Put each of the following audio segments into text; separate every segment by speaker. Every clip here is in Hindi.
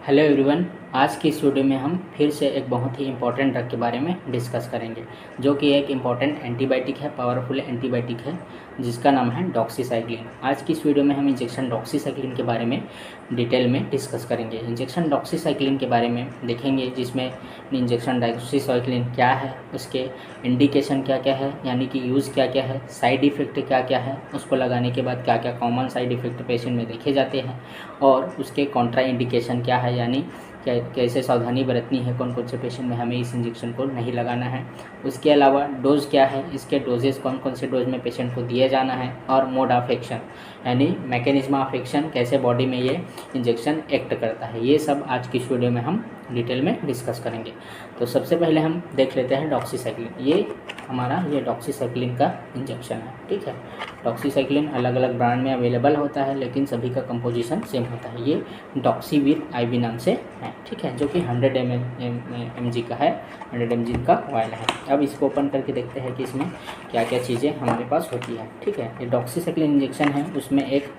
Speaker 1: Hello everyone. आज की इस वीडियो में हम फिर से एक बहुत ही इम्पोर्टेंट ड्रग के बारे में डिस्कस करेंगे, जो कि एक इम्पॉर्टेंट एंटीबायोटिक है, पावरफुल एंटीबायोटिक है, जिसका नाम है डॉक्सीसाइक्लिन। आज की इस वीडियो में हम इंजेक्शन डॉक्सीसाइक्लिन के बारे में डिटेल में डिस्कस करेंगे। इंजेक्शन डॉक्सीसाइक्लिन के बारे में देखेंगे, जिसमें इंजेक्शन डॉक्सीसाइक्लिन क्या है, उसके इंडिकेशन क्या क्या है, यानी कि यूज़ क्या क्या है, साइड इफ़ेक्ट क्या क्या है, उसको लगाने के बाद क्या क्या कॉमन साइड इफ़ेक्ट पेशेंट में देखे जाते हैं, और उसके कॉन्ट्रा इंडिकेशन क्या है, यानी कैसे सावधानी बरतनी है, कौन कौन से पेशेंट में हमें इस इंजेक्शन को नहीं लगाना है। उसके अलावा डोज क्या है, इसके डोजेस कौन कौन से डोज में पेशेंट को दिया जाना है, और मोड ऑफ एक्शन यानी मैकेनिज्म ऑफ एक्शन, कैसे बॉडी में ये इंजेक्शन एक्ट करता है, ये सब आज की इस वीडियो में हम डिटेल में डिस्कस करेंगे। तो सबसे पहले हम देख लेते हैं डॉक्सीसाइक्लिन। ये हमारा डॉक्सीसाइक्लिन का इंजेक्शन है, ठीक है। डॉक्सीसाइक्लिन अलग अलग ब्रांड में अवेलेबल होता है, लेकिन सभी का कंपोजिशन सेम होता है। ये डॉक्सीवीर IV नाम से है, ठीक है, जो कि 100 mg का है, 100 mg का ऑयल है। अब इसको ओपन करके देखते हैं कि इसमें क्या क्या चीज़ें हमारे पास होती है, ठीक है। ये डॉक्सीसाइक्लिन इंजेक्शन है, उसमें एक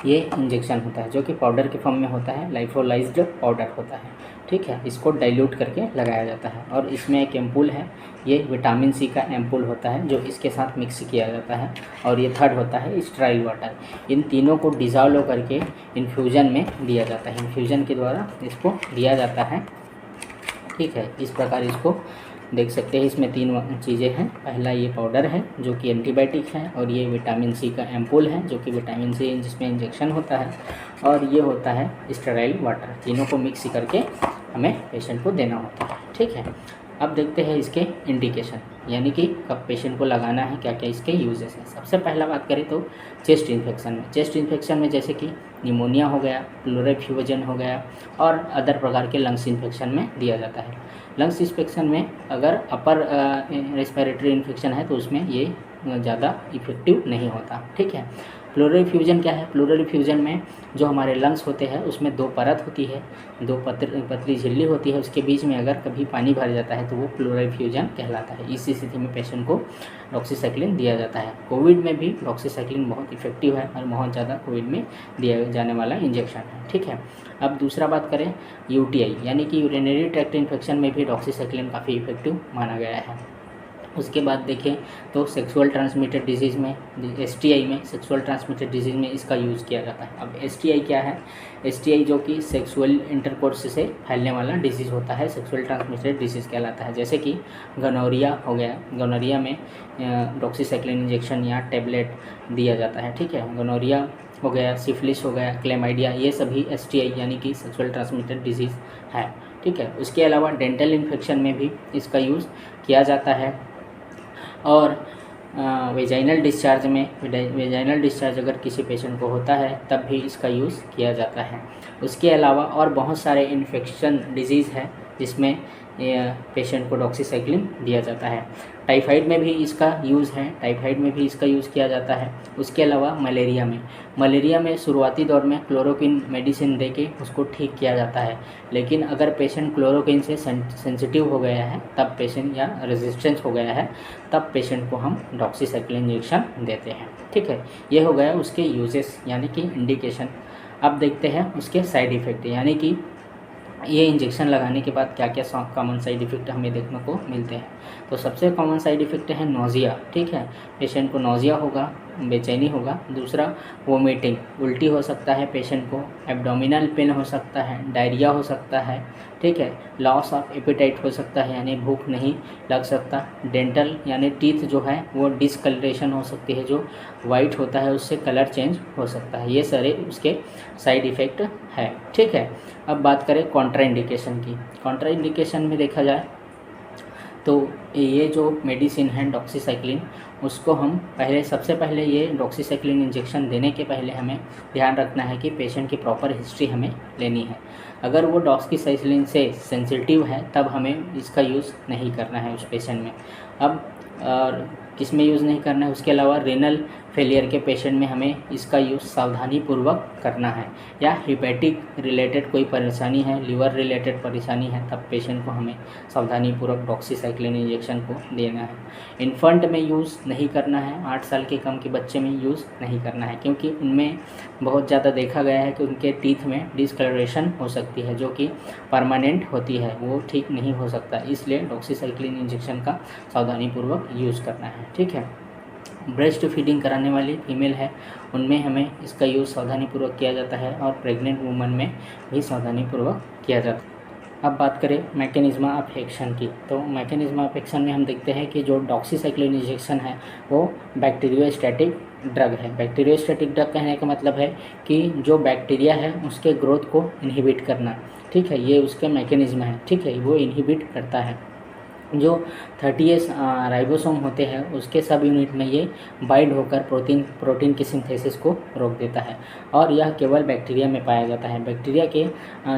Speaker 1: ये इंजेक्शन होता है जो कि पाउडर के फॉर्म में होता है, लाइफोलाइज्ड पाउडर होता है, ठीक है। इसको डाइल्यूट करके लगाया जाता है, और इसमें एक एम्पूल है, ये विटामिन C का एम्पूल होता है जो इसके साथ मिक्स किया जाता है, और ये थर्ड होता है स्टेराइल वाटर। इन तीनों को डिज़ोल्व करके इन्फ्यूज़न में दिया जाता है, इन्फ्यूज़न के द्वारा इसको दिया जाता है, ठीक है। इस प्रकार इसको देख सकते हैं। इसमें तीन चीज़ें हैं। पहला ये पाउडर है जो कि एंटीबायोटिक है, और ये विटामिन C का एम्पूल है जो कि विटामिन C जिसमें इंजेक्शन होता है, और ये होता है स्टेराइल वाटर। तीनों को मिक्स करके हमें पेशेंट को देना होता है, ठीक है। अब देखते हैं इसके इंडिकेशन, यानी कि कब पेशेंट को लगाना है, क्या क्या इसके यूजेस हैं। सबसे पहला बात करें तो चेस्ट इन्फेक्शन में। चेस्ट इन्फेक्शन में जैसे कि निमोनिया हो गया, प्लूरल एफ्यूजन हो गया, और अदर प्रकार के लंग्स इन्फेक्शन में दिया जाता है। लंग्स इन्फेक्शन में अगर अपर रेस्पिरेटरी इन्फेक्शन है तो उसमें ये ज़्यादा इफेक्टिव नहीं होता, ठीक है। प्लूरल एफ्यूजन क्या है? प्लूरल एफ्यूजन में जो हमारे लंग्स होते हैं उसमें दो परत होती है, दो पतली झिल्ली होती है, उसके बीच में अगर कभी पानी भर जाता है तो वो प्लूरल एफ्यूजन कहलाता है। इस स्थिति में पेशेंट को डॉक्सीसाइक्लिन दिया जाता है। कोविड में भी डॉक्सीसाइक्लिन बहुत इफेक्टिव है, और बहुत ज़्यादा कोविड में दिया जाने वाला इंजेक्शन है, ठीक है। अब दूसरा बात करें UTI यानी कि यूरिनरी ट्रैक्ट इन्फेक्शन में भी डॉक्सीसाइक्लिन काफ़ी इफेक्टिव माना गया है। उसके बाद देखें तो सेक्सुअल ट्रांसमिटेड डिजीज़ में, STI में, सेक्सुअल ट्रांसमिटेड डिजीज़ में इसका यूज़ किया जाता है। अब STI क्या है? STI जो कि सेक्सुअल इंटरकोर्स से फैलने वाला डिजीज़ होता है, सेक्सुअल ट्रांसमिटेड डिजीज़ कहलाता है। जैसे कि गोनोरिया हो गया, गोनोरिया में डॉक्सीसाइक्लिन इंजेक्शन या टेबलेट दिया जाता है, ठीक है। गोनोरिया हो गया, सिफिलिस हो गया, क्लेमाइडिया, ये सभी STI यानी कि सेक्सुअल ट्रांसमिटेड डिजीज़ है, ठीक है। उसके अलावा डेंटल इन्फेक्शन में भी इसका यूज़ किया जाता है, और वेजाइनल डिस्चार्ज में, वेजाइनल डिस्चार्ज अगर किसी पेशेंट को होता है तब भी इसका यूज़ किया जाता है। उसके अलावा और बहुत सारे इन्फेक्शन डिजीज़ है जिसमें पेशेंट को डॉक्सीसाइक्लिन दिया जाता है। टाइफाइड में भी इसका यूज़ है, टाइफाइड में भी इसका यूज़ किया जाता है। उसके अलावा मलेरिया में शुरुआती दौर में क्लोरोक्विन मेडिसिन देके उसको ठीक किया जाता है, लेकिन अगर पेशेंट क्लोरोक्विन से सेंसिटिव हो गया है तब पेशेंट, या रेजिस्टेंस हो गया है तब पेशेंट को हम डॉक्सीसाइक्लिन इंजेक्शन देते हैं, ठीक है। ये हो गया उसके यूजेस यानी कि इंडिकेशन। अब देखते हैं उसके साइड इफ़ेक्ट, यानी कि ये इंजेक्शन लगाने के बाद क्या क्या कॉमन साइड इफ़ेक्ट हमें देखने को मिलते हैं। तो सबसे कॉमन साइड इफ़ेक्ट है नोज़िया, ठीक है। पेशेंट को नोज़िया होगा, बेचैनी होगा। दूसरा वोमिटिंग, उल्टी हो सकता है पेशेंट को, एब्डोमिनल पेन हो सकता है, डायरिया हो सकता है, ठीक है। लॉस ऑफ एपेटाइट हो सकता है, यानी भूख नहीं लग सकता। डेंटल यानी टीथ जो है वो डिसकलरेशन हो सकती है, जो वाइट होता है उससे कलर चेंज हो सकता है। ये सारे उसके साइड इफ़ेक्ट है, ठीक है। अब बात करें कॉन्ट्रा इंडिकेशन की। कॉन्ट्रा इंडिकेशन में देखा जाए तो ये जो मेडिसिन है डॉक्सीसाइक्लिन, उसको हम सबसे पहले ये डॉक्सीसाइक्लिन इंजेक्शन देने के पहले हमें ध्यान रखना है कि पेशेंट की प्रॉपर हिस्ट्री हमें लेनी है। अगर वो डॉक्सीसाइक्लिन से सेंसिटिव है तब हमें इसका यूज़ नहीं करना है उस पेशेंट में। अब और किस में यूज़ नहीं करना है, उसके अलावा रेनल फेलियर के पेशेंट में हमें इसका यूज़ सावधानीपूर्वक करना है, या हिपैटिक रिलेटेड कोई परेशानी है, लीवर रिलेटेड परेशानी है, तब पेशेंट को हमें सावधानीपूर्वक डॉक्सीसाइक्लिन इंजेक्शन को देना है। इन्फेंट में यूज़ नहीं करना है, 8 साल के कम के बच्चे में यूज़ नहीं करना है, क्योंकि उनमें बहुत ज़्यादा देखा गया है कि उनके टीथ में डिसकलरेशन हो सकती है जो कि परमानेंट होती है, वो ठीक नहीं हो सकता। इसलिए डॉक्सीसाइक्लिन इंजेक्शन का सावधानीपूर्वक यूज़ करना है। ठीक है। ब्रेस्ट फीडिंग कराने वाली फीमेल है, उनमें हमें इसका यूज़ सावधानीपूर्वक किया जाता है, और प्रेग्नेंट वुमन में भी सावधानीपूर्वक किया जाता है। अब बात करें मैकेनिज्म ऑफ एक्शन की, तो मैकेनिज्म ऑफ एक्शन में हम देखते हैं कि जो डॉक्सीसाइक्लिन इंजेक्शन है वो बैक्टीरियोस्टैटिक ड्रग है। बैक्टीरियोस्टैटिक ड्रग कहने का मतलब है कि जो बैक्टीरिया है उसके ग्रोथ को इनहिबिट करना। ठीक है, ये उसके मैकेनिज्म है। ठीक है, वो इनहिबिट करता है। जो 30S राइबोसोम होते हैं उसके सब यूनिट में ये बाइंड होकर प्रोटीन की सिंथेसिस को रोक देता है, और यह केवल बैक्टीरिया में पाया जाता है। बैक्टीरिया के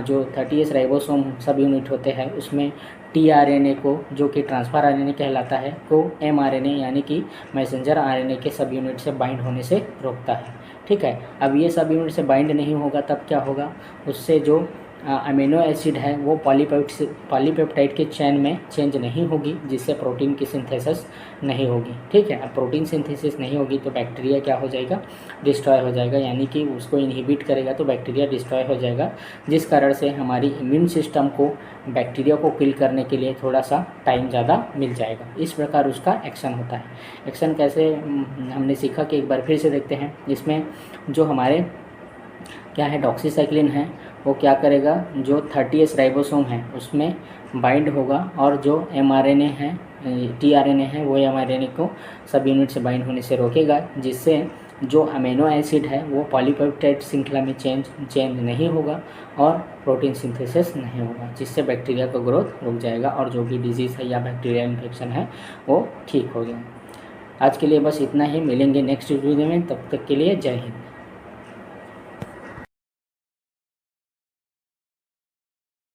Speaker 1: जो 30S राइबोसोम सब यूनिट होते हैं उसमें tRNA को, जो कि ट्रांसफर RNA कहलाता है, को mRNA यानी कि मैसेंजर RNA के सब यूनिट से बाइंड होने से रोकता है। ठीक है, अब ये सब यूनिट से बाइंड नहीं होगा तब क्या होगा, उससे जो अमीनो एसिड है वो पॉलीपेप्टाइड के चेन में चेंज नहीं होगी, जिससे प्रोटीन की सिंथेसिस नहीं होगी। ठीक है, अब प्रोटीन सिंथेसिस नहीं होगी तो बैक्टीरिया क्या हो जाएगा, डिस्ट्रॉय हो जाएगा, यानी कि उसको इनहिबिट करेगा तो बैक्टीरिया डिस्ट्रॉय हो जाएगा, जिस कारण से हमारी इम्यून सिस्टम को बैक्टीरिया को किल करने के लिए थोड़ा सा टाइम ज़्यादा मिल जाएगा। इस प्रकार उसका एक्शन होता है। एक्शन कैसे हमने सीखा कि एक बार फिर से देखते हैं। इसमें जो हमारे क्या है, डॉक्सीसाइक्लिन है, वो क्या करेगा, जो 30S राइबोसोम है उसमें बाइंड होगा, और जो mRNA है, tRNA है, वो mRNA को सब यूनिट से बाइंड होने से रोकेगा, जिससे जो अमीनो एसिड है वो पॉलीपेप्टाइड श्रृंखला में चेंज नहीं होगा और प्रोटीन सिंथेसिस नहीं होगा, जिससे बैक्टीरिया का ग्रोथ रुक जाएगा और जो भी डिजीज़ है या बैक्टीरिया इन्फेक्शन है वो ठीक हो जाए। आज के लिए बस इतना ही, मिलेंगे नेक्स्ट वीडियो में, तब तक के लिए जय हिंद।